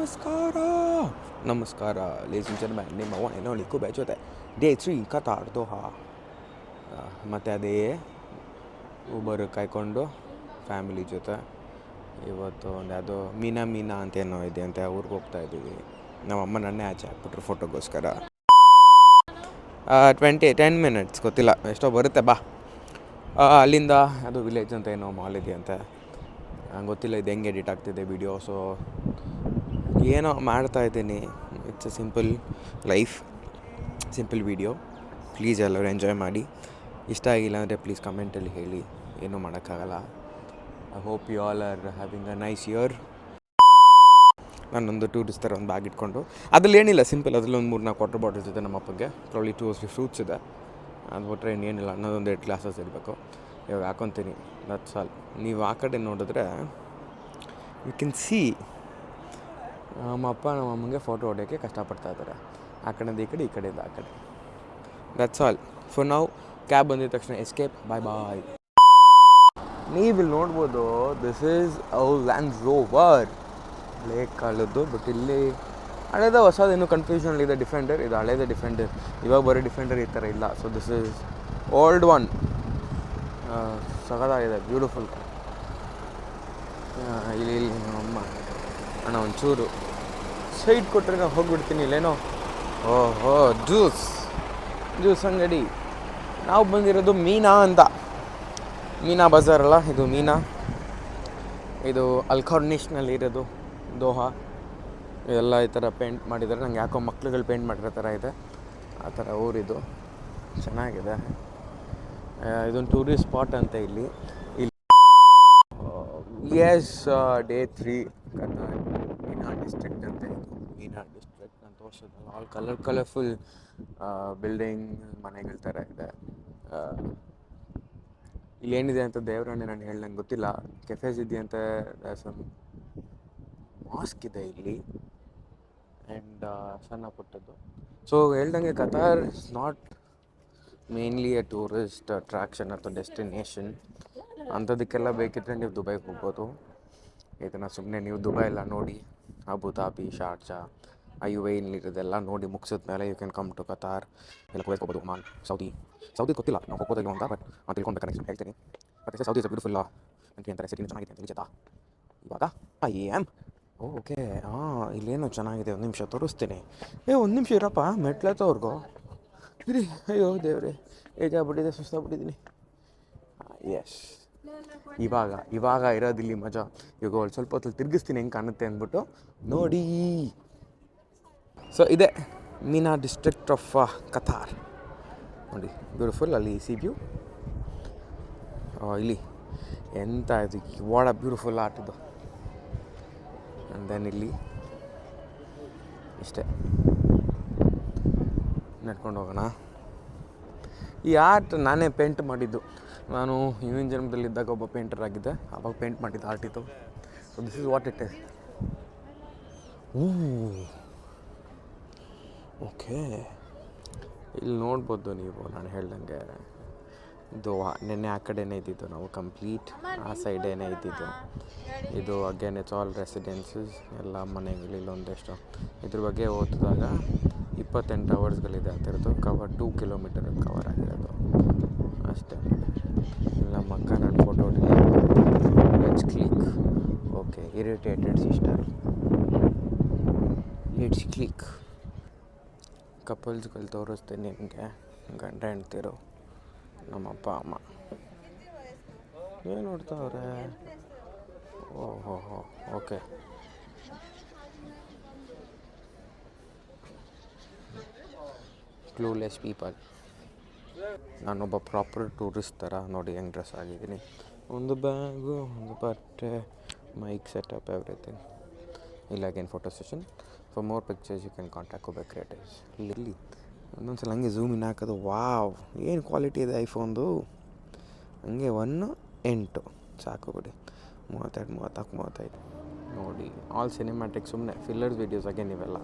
ನಮಸ್ಕಾರ ನಮಸ್ಕಾರ ladies and gentleman, ನಿಮ್ಮ ಒನ್ ಆ್ಯಂಡ್ ಓನ್ಲಿ ಕುಬೈ ಜೊತೆ ಡೇ 3 ಕತಾರ್ ದೋಹಾ. ಮತ್ತು ಅದೇ ಊಬರ್ ಕಾಯ್ಕೊಂಡು ಫ್ಯಾಮಿಲಿ ಜೊತೆ ಇವತ್ತು ಒಂದು ಯಾವುದೋ ಮೀನಾ ಅಂತ ಏನೋ ಇದೆ ಅಂತ ಊರಿಗೆ ಹೋಗ್ತಾ ಇದ್ದೀವಿ. ನಮ್ಮಮ್ಮ ನನ್ನೇ ಆಚೆ ಹಾಕ್ಬಿಟ್ರು ಫೋಟೋಗೋಸ್ಕರ. 10 ಮಿನಿಟ್ಸ್ ಗೊತ್ತಿಲ್ಲ ಎಷ್ಟೋ ಬರುತ್ತೆ ಬಾ. ಅಲ್ಲಿಂದ ಅದು ವಿಲೇಜ್ ಅಂತ ಏನೋ ಮಾಲ್ ಇದೆ ಅಂತ, ನಂಗೆ ಗೊತ್ತಿಲ್ಲ ಇದು ಹೆಂಗೆ ಎಡಿಟ್ ಆಗ್ತಿದೆ ವಿಡಿಯೋ. ಸೊ ಏನೋ ಮಾಡ್ತಾಯಿದ್ದೀನಿ. It's a simple life, simple video. Please ಎಲ್ಲರೂ ಎಂಜಾಯ್ ಮಾಡಿ. ಇಷ್ಟ ಆಗಿಲ್ಲ ಅಂದರೆ ಪ್ಲೀಸ್ ಕಮೆಂಟಲ್ಲಿ ಹೇಳಿ, ಏನೂ ಮಾಡೋಕ್ಕಾಗಲ್ಲ. I hope you all are having a nice year. ನಾನೊಂದು ಟೂರಿಸ್ಟ್ ಥರ ಒಂದು ಬ್ಯಾಗ್ ಇಟ್ಕೊಂಡು, ಅದ್ರಲ್ಲಿ ಏನಿಲ್ಲ, ಸಿಂಪಲ್. ಅದರಲ್ಲಿ ಒಂದು 3-4 ವಾಟರ್ ಬಾಟಲ್ಸ್ ಇದೆ ನಮ್ಮ ಅಪ್ಪಗೆ, ಪ್ರಾಬ್ಲಿ 2 ಫ್ರೂಟ್ಸ್ ಇದೆ. ಅದು ಬಿಟ್ಟರೆ ಇನ್ನೇನಿಲ್ಲ. ಅನ್ನೋದೊಂದು 2 ಗ್ಲಾಸಸ್ ಇರಬೇಕು. ಇವಾಗ ಹಾಕೊತೀನಿ, ದಟ್ಸ್ ಆಲ್. ನೀವು ಆ ಕಡೆ ನೋಡಿದ್ರೆ ಯು ಕ್ಯಾನ್ ಸಿ ನಮ್ಮ ಅಪ್ಪ ನಮ್ಮ ಅಮ್ಮಂಗೆ ಫೋಟೋ ಹೊಡೆಯೋಕ್ಕೆ ಕಷ್ಟಪಡ್ತಾ ಇದ್ದಾರೆ. ಆ ಕಡೆಯಿಂದ ಈ ಕಡೆಯಿಂದ ಆ ಕಡೆ. That's all for now. Cab ಬಂದಿದ ತಕ್ಷಣ ಎಸ್ಕೇಪ್. ಬಾಯ್. ನೀವಿಲ್ಲಿ ನೋಡ್ಬೋದು, ದಿಸ್ ಈಸ್ ಲ್ಯಾಂಡ್ ರೋವರ್ ಬ್ಲೇಕ್ ಕಾಲದ್ದು. ಬಟ್ ಇಲ್ಲಿ ಹಳೇದ ಹೊಸದು ಇನ್ನೂ ಕನ್ಫ್ಯೂಷನಲ್ಲಿದೆ. ಡಿಫೆಂಡರ್ ಇದು ಹಳೇದೇ ಡಿಫೆಂಡರ್. ಇವಾಗ ಬರೋ ಡಿಫೆಂಡರ್ ಈ ಥರ ಇಲ್ಲ. So this is old one. ಸಗದಾಗಿದೆ, ಬ್ಯೂಟಿಫುಲ್. ಇಲ್ಲಿ ಅಮ್ಮ ಅಣ್ಣ ಒಂಚೂರು ಸೈಡ್ ಕೊಟ್ಟರೆ ನಾವು ಹೋಗಿಬಿಡ್ತೀನಿ ಇಲ್ಲೇನೋ. ಓಹೋ, ಜ್ಯೂಸ್ ಅಂಗಡಿ. ನಾವು ಬಂದಿರೋದು ಮೀನಾ ಅಂತ. ಮೀನಾ ಬಜಾರ್ ಅಲ್ಲ, ಇದು ಮೀನಾ. ಇದು ಅಲ್ಖಾರ್ನಿಷ್ನಲ್ಲಿ ಇರೋದು ದೋಹಾ. ಇದೆಲ್ಲ ಈ ಥರ ಪೇಂಟ್ ಮಾಡಿದ್ದಾರೆ. ನಂಗೆ ಯಾಕೋ ಮಕ್ಳುಗಳು ಪೇಂಟ್ ಮಾಡಿರೋ ಥರ ಇದೆ. ಆ ಥರ ಊರಿದು ಚೆನ್ನಾಗಿದೆ. ಇದೊಂದು ಟೂರಿಸ್ಟ್ ಸ್ಪಾಟ್ ಅಂತ ಇಲ್ಲಿ. ಎಸ್, ಡೇ 3 ಕತಾರ್ ಮೀನಾ ಡಿಸ್ಟ್ರಿಕ್ಟ್ ಅಂತ. ಇದು ಮೀನಾ ಡಿಸ್ಟ್ರಿಕ್ಟ್ ಅಂತ ತೋರಿಸೋದಲ್ಲ. ಆಲ್ ಕಲರ್ಫುಲ್ ಬಿಲ್ಡಿಂಗ್, ಮನೆಗಳ ಥರ ಇದೆ. ಇಲ್ಲೇನಿದೆ ಅಂತ ದೇವರನ್ನೇ ನಾನು ನಂಗೆ ಗೊತ್ತಿಲ್ಲ. ಕೆಫೇಸ್ ಇದೆಯಂತೆ, ಸಮ್ ಮಾಸ್ಕ್ ಇದೆ ಇಲ್ಲಿ ಆ್ಯಂಡ್ ಸಣ್ಣ ಪುಟ್ಟದ್ದು. ಸೊ ಹೇಳ್ದಂಗೆ Qatar is not mainly A tourist attraction ಅಥವಾ ಡೆಸ್ಟಿನೇಷನ್. ಅಂಥದಕ್ಕೆಲ್ಲ ಬೇಕಿದ್ದರೆ ನೀವು ದುಬೈಗೆ ಹೋಗ್ಬೋದು. ಇದನ್ನು ಸುಮ್ಮನೆ ನೀವು ದುಬೈ ಎಲ್ಲ ನೋಡಿ, ಅಬುಧಾಬಿ, ಶಾರ್ಜಾ, UAE ನೋಡಿ ಮುಗಿಸಿದ ಮೇಲೆ you can come to Qatar. ಎಲ್ಲ ಕುವೈತ್ ಹೋಗ್ಬೋದು, ಒಮಾನ್, ಸೌದಿ ಗೊತ್ತಿಲ್ಲ ನಾವು ಹೋಗ್ಬೋದಿಲ್ಲ ಅಂತ. ಬಟ್ ನಾನು ತಿಳ್ಕೊಳ್ಬೇಕು ನೆಕ್ಸ್ಟ್ ಹೇಳ್ತೀನಿ. ಮತ್ತು ಸೌದಿ ಇಸ್ ಬ್ಯೂಟಿಫುಲ್ ಕಂಟ್ರಿ ಅಂತಾರೆ. ಸಿಟಿನೂ ಚೆನ್ನಾಗಿದೆ ಅಂತ ನಿಜ. ಇವಾಗ ಓಕೆ. ಇಲ್ಲೇನೋ ಚೆನ್ನಾಗಿದೆ, ಒಂದು ನಿಮಿಷ ತೋರಿಸ್ತೀನಿ. ಒಂದು ನಿಮಿಷ ಇರಪ್ಪ, ಮೆಟ್ಲತ್ತವ್ರಿಗೂ ಇರಿ. ಅಯ್ಯೋ ದೇವ್ರೆ, ಏಜಾಗ್ಬಿಟ್ಟಿದೆ, ಸುಸ್ತಾಗ್ಬಿಟ್ಟಿದ್ದೀನಿ. ಎಸ್, ಇವಾಗ ಇರೋದಿಲ್ಲಿ ಮಜಾ. ಇವಾಗ ಒಂದು ಸ್ವಲ್ಪ ಹೊತ್ತಲ್ಲಿ ತಿರುಗಿಸ್ತೀನಿ ಹೆಂಗೆ ಕಾಣುತ್ತೆ ಅಂದ್ಬಿಟ್ಟು ನೋಡಿ. ಸೊ ಇದೆ ಮೀನಾ ಡಿಸ್ಟ್ರಿಕ್ಟ್ ಆಫ್ ಕತಾರ್. ನೋಡಿ, ಬ್ಯೂಟಿಫುಲ್. ಅಲ್ಲಿ ಸಿ ವ್ಯೂ. ಇಲ್ಲಿ ಎಂತ ಇದು, ವಾಟ್ ಅ ಬ್ಯೂಟಿಫುಲ್ ಆರ್ಟ್ ಇದು. ಆ್ಯಂಡ್ ದೆನ್ ಇಲ್ಲಿ ಇಷ್ಟೇ, ನಡ್ಕೊಂಡು ಹೋಗೋಣ. ಈ ಆರ್ಟ್ ನಾನೇ ಪೇಂಟ್ ಮಾಡಿದ್ದು. ನಾನು ಹಿಂದಿನ ಜನ್ಮದಲ್ಲಿದ್ದಾಗ ಒಬ್ಬ ಪೇಂಟರ್ ಆಗಿದ್ದೆ. ಆವಾಗ ಪೇಂಟ್ ಮಾಡಿದ್ದು ಆರ್ಟ್ ಇದು. So this is what it is. Okay, ಇಲ್ಲಿ ನೋಡ್ಬೋದು ನೀವು. ನಾನು ಹೇಳ್ದಂಗೆ ಇದು ನೆನ್ನೆ ಆ ಕಡೆನೇ ಇದ್ದಿದ್ದು ನಾವು, ಕಂಪ್ಲೀಟ್ ಆ ಸೈಡೇನೇ ಇದ್ದಿದ್ದು. ಇದು ಅಗೇನ್ ಇಟ್ಸ್ ಆಲ್ ರೆಸಿಡೆನ್ಸಸ್, ಎಲ್ಲ ಮನೆಗಳು. ಇಲ್ಲೊಂದೆಷ್ಟು ಇದ್ರ ಬಗ್ಗೆ ಓದಿದಾಗ 28 ಅವರ್ಸ್ಗಳಿದೆ ಆಗ್ತಿರೋದು. ಕವರ್ 2 ಕಿಲೋಮೀಟರ್ ಕವರ್ ಆಗಿರೋದು ಅಷ್ಟೇ. ನಮ್ಮ ಅಕ್ಕ ನಾನು photo let's click. Okay, irritated sister, let's click. ಕಪಲ್ಸ್ಗಳು ತೋರಿಸ್ತೀನಿ ನಿಮಗೆ, ಗಂಡ ಹೆಂಡ್ತಿರು, ನಮ್ಮ ಅಪ್ಪ ಅಮ್ಮ. ಏನು ನೋಡ್ತಾವ್ರೆ? ಓಹೋ, ಓಕೆ. Clueless people. ನಾನೊಬ್ಬ ಪ್ರಾಪರ್ ಟೂರಿಸ್ಟ್ ಥರ ನೋಡಿ ಹೆಂಗೆ ಡ್ರೆಸ್ ಆಗಿದ್ದೀನಿ. ಒಂದು ಬ್ಯಾಗು, ಒಂದು ಬಟ್ಟೆ, ಮೈಕ್ ಸೆಟಪ್, ಎವ್ರಿಥಿಂಗ್. ಇಲ್ಲ again photo session. For more pictures you can contact ಕುಬೈ ಕ್ರಿಯೇಟರ್ಸ್. ಇಲ್ಲಿ ಒಂದೊಂದು ಸಲ ಹಂಗೆ ಝೂಮ್ ಇನ್ ಹಾಕೋದು. ವಾವ್, ಏನು ಕ್ವಾಲಿಟಿ ಇದೆ ಐಫೋನ್ದು. ಹಂಗೆ 1.8 ಸಾಕು ಬಿಡಿ. 32, 34, 35 ನೋಡಿ. ಆಲ್ ಸಿನಿಮ್ಯಾಟಿಕ್, ಸುಮ್ಮನೆ ಫಿಲ್ಲರ್ಸ್ ವೀಡಿಯೋಸ್ ಅಗೇನ್ ಇವೆಲ್ಲ.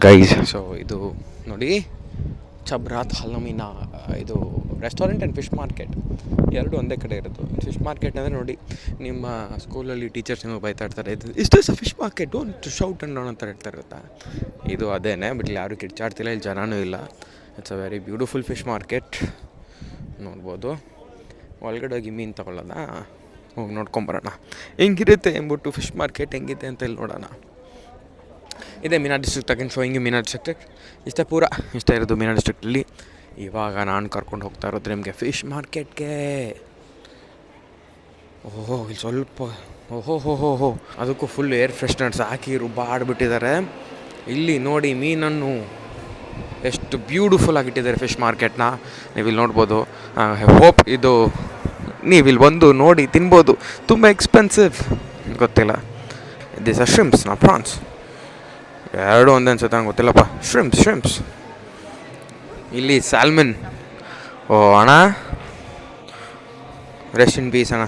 ಗೈಸ್, ಸೊ ಇದು ನೋಡಿ ಚಬ್ರಾತ್ ಹಲಮಿನ ಇದು ರೆಸ್ಟೋರೆಂಟ್ ಆ್ಯಂಡ್ ಫಿಶ್ ಮಾರ್ಕೆಟ್ ಎರಡು ಒಂದೇ ಕಡೆ ಇರೋದು. ಫಿಶ್ ಮಾರ್ಕೆಟ್ ಅಂದರೆ ನೋಡಿ, ನಿಮ್ಮ ಸ್ಕೂಲಲ್ಲಿ ಟೀಚರ್ಸ್ ನಿಮಗೆ ಬೈತಾ ಇರ್ತಾರೆ, ಇಷ್ಟು fish market don't shout and down ಅಂತ ಹೇಳ್ತಾ ಇರುತ್ತಾ. ಇದು ಅದೇನೆ, ಬಟ್ ಇಲ್ಲಿ ಯಾರು ಕಿರ್ಚಾಡ್ತಿಲ್ಲ, ಇಲ್ಲಿ ಜನನೂ ಇಲ್ಲ. It's a very beautiful fish market. ನೋಡ್ಬೋದು. ಒಳಗಡೆ ಹೋಗಿ ಮೀನು ತೊಗೊಳ್ಳೋಣ, ಹೋಗಿ ನೋಡ್ಕೊಂಬರೋಣ ಹೆಂಗಿರುತ್ತೆ ಎಂದ್ಬಿಟ್ಟು. ಫಿಶ್ ಮಾರ್ಕೆಟ್ ಹೆಂಗಿದೆ ಅಂತ ಇಲ್ಲಿ ನೋಡೋಣ. ಇದೇ ಮೀನಾ ಡಿಸ್ಟ್ರಿಕ್ಟ್ ಅಗೇನ್ ಶೋಯಿಂಗ್ ಮೀನಾ ಡಿಸ್ಟ್ರಿಕ್ಟ್. ಇಷ್ಟ ಇರೋದು ಮೀನಾ ಡಿಸ್ಟ್ರಿಕ್ಟಲ್ಲಿ. ಇವಾಗ ನಾನು ಕರ್ಕೊಂಡು ಹೋಗ್ತಾ ಇರೋದು ನಿಮಗೆ ಫಿಶ್ ಮಾರ್ಕೆಟ್ಗೆ. ಓಹೋ ಇಲ್ಲಿ ಸ್ವಲ್ಪ ಓಹೋ ಅದಕ್ಕೂ ಫುಲ್ ಏರ್ ಫ್ರೆಶ್ನರ್ಸ್ ಹಾಕಿ ರುಬ್ಬಾಡ್ಬಿಟ್ಟಿದ್ದಾರೆ. ಇಲ್ಲಿ ನೋಡಿ ಮೀನನ್ನು ಎಷ್ಟು ಬ್ಯೂಟಿಫುಲ್ ಆಗಿಟ್ಟಿದ್ದಾರೆ ಫಿಶ್ ಮಾರ್ಕೆಟ್ನ. ನೀವಿಲ್ಲಿ ನೋಡ್ಬೋದು. ಹೋಪ್ ಇದು ನೀವಿಲ್ಲಿ ಬಂದು ನೋಡಿ ತಿನ್ಬೋದು. ತುಂಬ ಎಕ್ಸ್ಪೆನ್ಸಿವ್ ಗೊತ್ತಿಲ್ಲ. ದಿಸ್ ಆರ್ ಶ್ರಿಂಪ್ಸ್ ನಾ ಪ್ರಾನ್ಸ್, ಎರಡು ಒಂದೇ ಅನ್ಸುತ್ತೆ, ನಂಗೆ ಗೊತ್ತಿಲ್ಲಪ್ಪ. ಶ್ರಿಂಪ್ಸ್ ಇಲ್ಲಿ ಸ್ಯಾಲ್ಮನ್. ಓ ಅಣ್ಣ, ರೆಸ್ಟ್ ಇನ್ ಪೀಸ್ ಅಣ್ಣ.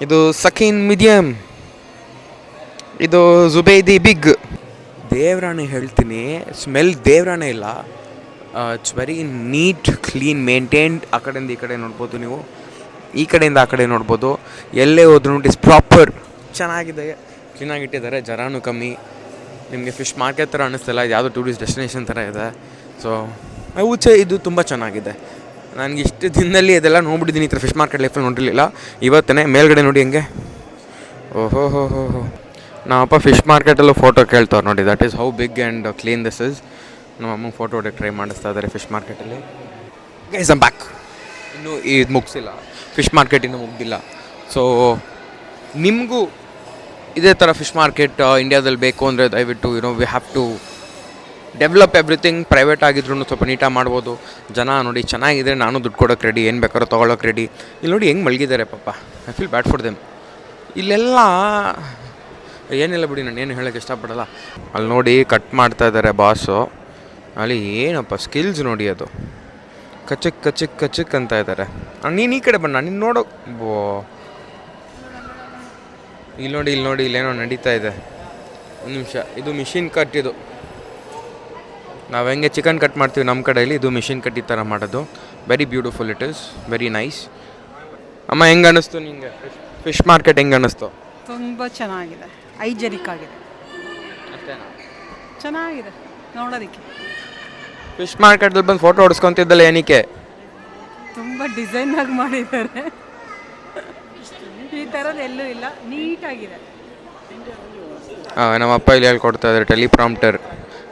ಇದು ಸಕೀನ್ ಮೀಡಿಯಮ್, ಇದು ಜುಬೇದಿ ಬಿಗ್. ದೇವ್ರಾಣೆ ಹೇಳ್ತೀನಿ, ಸ್ಮೆಲ್ ದೇವ್ರಾಣೆ ಇಲ್ಲ. It's very neat, clean, maintained. ಆ ಕಡೆಯಿಂದ ಈ ಕಡೆ ನೋಡ್ಬೋದು ನೀವು, ಈ ಕಡೆಯಿಂದ ಆ ಕಡೆ ನೋಡ್ಬೋದು. ಎಲ್ಲೇ ಹೋದ್ರೂ ಇಟ್ಸ್ ಪ್ರಾಪರ್, ಚೆನ್ನಾಗಿದೆ, ಕ್ಲೀನಾಗಿಟ್ಟಿದ್ದಾರೆ. ಜರಾನು ಕಮ್ಮಿ. ನಿಮಗೆ ಫಿಶ್ ಮಾರ್ಕೆಟ್ ಥರ ಅನ್ನಿಸ್ತಿಲ್ಲ, ಇದು ಯಾವುದೋ ಟೂರಿಸ್ಟ್ ಡೆಸ್ಟಿನೇಷನ್ ಥರ ಇದೆ. ಸೊ ಊಚೆ ಇದು ತುಂಬ ಚೆನ್ನಾಗಿದೆ. ನನಗೆ ಇಷ್ಟು ದಿನದಲ್ಲಿ ಇದೆಲ್ಲ ನೋಡ್ಬಿಟ್ಟಿದ್ದೀನಿ, ಈ ಥರ ಫಿಶ್ ಮಾರ್ಕೆಟ್ ಲೈಫಲ್ಲಿ ನೋಡಿರಲಿಲ್ಲ. ಇವತ್ತೇ ಮೇಲ್ಗಡೆ ನೋಡಿ ಹೆಂಗೆ. ಓಹೋ ನಮ್ಮಪ್ಪ ಫಿಶ್ ಮಾರ್ಕೆಟಲ್ಲೂ ಫೋಟೋ ಕೇಳ್ತವ್ರು ನೋಡಿ. That is how big and clean this is. ನಮ್ಮ ಅಮ್ಮಂಗೆ ಫೋಟೋ ಹೊಡೆಯೋಕ್ಕೆ ಟ್ರೈ ಮಾಡಿಸ್ತಾ ಇದ್ದಾರೆ ಫಿಶ್ ಮಾರ್ಕೆಟಲ್ಲಿ. Guys I'm back. ಇನ್ನೂ ಇದು ಮುಗಿಸಿಲ್ಲ, ಫಿಶ್ ಮಾರ್ಕೆಟ್ ಇನ್ನೂ ಮುಗ್ದಿಲ್ಲ. ಸೊ ನಿಮಗೂ ಇದೇ ಥರ ಫಿಶ್ ಮಾರ್ಕೆಟ್ ಇಂಡಿಯಾದಲ್ಲಿ ಬೇಕು ಅಂದರೆ ದಯವಿಟ್ಟು we have to develop everything. Private ಆಗಿದ್ರು ಸ್ವಲ್ಪ ನೀಟಾಗಿ ಮಾಡ್ಬೋದು. ಜನ ನೋಡಿ ಚೆನ್ನಾಗಿದ್ರೆ ನಾನು ದುಡ್ಡು ಕೊಡೋಕ್ಕೆ ರೆಡಿ, ಏನು ಬೇಕಾದ್ರೂ ತೊಗೊಳಕ್ಕೆ ರೆಡಿ. ಇಲ್ಲಿ ನೋಡಿ ಹೆಂಗೆ ಮಲಗಿದ್ದಾರೆ ಪಾಪ. I feel bad for them. ಇಲ್ಲೆಲ್ಲ ಏನಿಲ್ಲ ಬಿಡಿ, ನಾನು ಏನು ಹೇಳೋಕ್ಕೆ ಇಷ್ಟಪಡಲ್ಲ. ಅಲ್ಲಿ ನೋಡಿ ಕಟ್ ಮಾಡ್ತಾ ಇದ್ದಾರೆ ಬಾಸು. ಅಲ್ಲಿ ಏನಪ್ಪ ಸ್ಕಿಲ್ಸ್ ನೋಡಿ, ಅದು ಕಚಕ್ ಅಂತ ಇದ್ದಾರೆ. ನೀನು ಈ ಕಡೆ ಬಣ್ಣ ನೀನು ನೋಡೋ. ಇಲ್ಲಿ ನೋಡಿ ಇಲ್ಲೇನೋ ನಡೀತಾ ಇದೆ. ಒಂದು ನಿಮಿಷ, ಇದು ಮಿಷಿನ್ ಕಟ್. ಇದು ನಾವು ಹೆಂಗೆ ಚಿಕನ್ ಕಟ್ ಮಾಡ್ತೀವಿ ನಮ್ಮ ಕಡೆಯಲ್ಲಿ, ಇದು ಮಿಷಿನ್ ಕಟ್ ಈ ಥರ ಮಾಡೋದು. Very beautiful it is, very nice. ಅಮ್ಮ ಹೆಂಗೆ ಅನ್ನಿಸ್ತು ನಿಂಗೆ ಫಿಶ್ ಮಾರ್ಕೆಟ್? ಹೆಂಗೆ ಅನ್ನಿಸ್ತು? ತುಂಬ ಚೆನ್ನಾಗಿದೆ, ಹೈಜೆನಿಕ್ ಆಗಿದೆ, ಚೆನ್ನಾಗಿದೆ ನೋಡೋದಕ್ಕೆ. ಫಿಶ್ ಮಾರ್ಕೆಟಲ್ಲಿ ಬಂದು ಫೋಟೋ ಹೊಡ್ಸ್ಕೊತಿದ್ದಲ್ಲ ಏನಕ್ಕೆ? ತುಂಬ ಡಿಸೈನಾಗಿ ಮಾಡಿದ್ದಾರೆ, ಈ ಥರದ್ದು ಎಲ್ಲೂ ಇಲ್ಲ, ನೀಟಾಗಿದೆ. ನಮ್ಮಪ್ಪ ಇಲ್ಲಿ ಹೇಳ್ಕೊಡ್ತಾ ಇದ್ದಾರೆ ಟೆಲಿಪ್ರಾಂಪ್ಟರ್.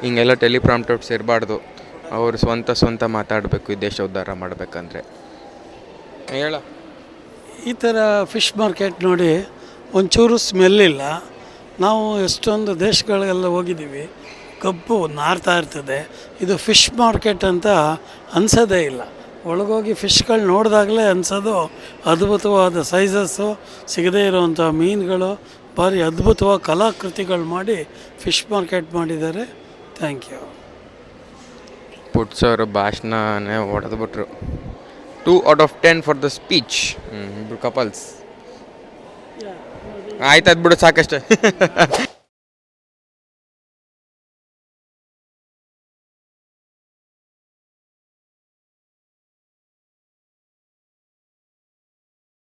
ಹಿಂಗೆಲ್ಲ ಟೆಲಿಪ್ರಾಂಪ್ಟರ್ಸ್ ಇರಬಾರ್ದು, ಅವರು ಸ್ವಂತ ಮಾತಾಡಬೇಕು ಈ ದೇಶ ಉದ್ಧಾರ ಮಾಡಬೇಕಂದ್ರೆ. ಹೇಳ ಈ ಥರ ಫಿಶ್ ಮಾರ್ಕೆಟ್ ನೋಡಿ ಒಂಚೂರು ಸ್ಮೆಲ್ ಇಲ್ಲ. ನಾವು ಎಷ್ಟೊಂದು ದೇಶಗಳಿಗೆಲ್ಲ ಹೋಗಿದ್ದೀವಿ, ಕಬ್ಬು ನಾರ್ತಾ ಇರ್ತದೆ. ಇದು ಫಿಶ್ ಮಾರ್ಕೆಟ್ ಅಂತ ಅನ್ಸೋದೇ ಇಲ್ಲ. ಒಳಗೋಗಿ ಫಿಶ್ಗಳು ನೋಡಿದಾಗಲೇ ಅನ್ಸೋದು ಅದ್ಭುತವಾದ ಸೈಜಸ್ಸು, ಸಿಗದೇ ಇರೋವಂಥ ಮೀನುಗಳು, ಭಾರಿ ಅದ್ಭುತವಾದ ಕಲಾಕೃತಿಗಳು ಮಾಡಿ ಫಿಶ್ ಮಾರ್ಕೆಟ್ ಮಾಡಿದ್ದಾರೆ. Thank you. ಪುಟ್ಸವರು ಭಾಷಣನೇ ಹೊಡೆದ್ಬಿಟ್ರು. 2 out of 10 for the speech. ಇಬ್ಬರು ಕಪಲ್ಸ್. ಆಯ್ತು, ಅದು ಬಿಡು ಸಾಕಷ್ಟೇ.